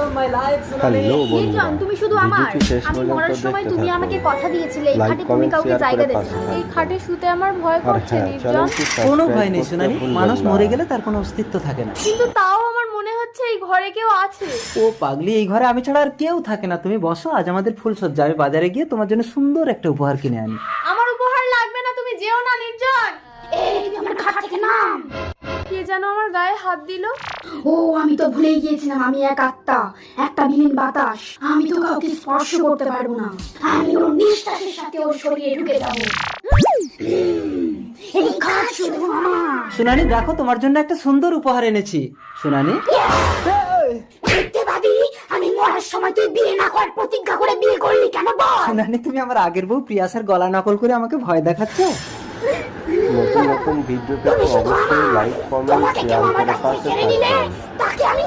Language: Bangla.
হ্যালো বন্ধুরা, তুমি শুধু আমার ভিডিওটি শেষ আমি পর্যন্ত মরার সময় দেখতে তুমি থাকো। আমাকে কথা দিয়েছিলে এই লাইক, খাটে তুমি কমেন্ট, কাউকে শেয়ার জায়গা করে দেবে পাশে না। থাকো। এই খাটে শুতে আমার ভয় আর করছে হ্যাঁ, নির্জন। চ্যানেলটি কোনো সাবস্ক্রাইব ভয় নেই করতে সোনালি, ভুলবেন মানুষ না। মরে গেলে তার কোনো অস্তিত্ব থাকে না। কিন্তু তাও আমার মনে হচ্ছে এই ঘরে কেউ আছে। ও পাগলি, এই ঘরে আমি ছাড়া আর কেউ থাকে না। তুমি বসো, আজ আমাদের ফুলসজ্জা। আমি বাজারে গিয়ে তোমার জন্য সুন্দর একটা উপহার কিনে আনি। আমার উপহার লাগবে না, তুমি যেও না নির্জন। এই তুই আমার খাট থেকে নাম। কে যেন আমার গায়ে হাত দিল। ও আমি তো ভুলেই গিয়েছিলাম আমি এক আত্মা, একটা বিলীন বাতাস। আমি তো কাউকে স্পর্শ করতে পারবো না। আমি ওর নিঃশ্বাসের সাথে ওর শরীরে ঢুকে যাব। এই খাট শুধু আমার। সোনালি দেখো, তোমার জন্য একটা সুন্দর উপহার এনেছি। সোনালি, মিথ্যেবাদী, আমি মরার সময় তুই বিয়ে না করার প্রতিজ্ঞা করে বিয়ে করলি কেন বল? সোনালি, তুমি আমার আগের বউ প্রিয়াসার গলা নকল করে আমাকে ভয় দেখাচ্ছ। নতুন নতুন ভিডিও পেতে অবশ্যই লাইক, কমেন্ট, শেয়ার করে পাশে থাকবেন। তাকে আমি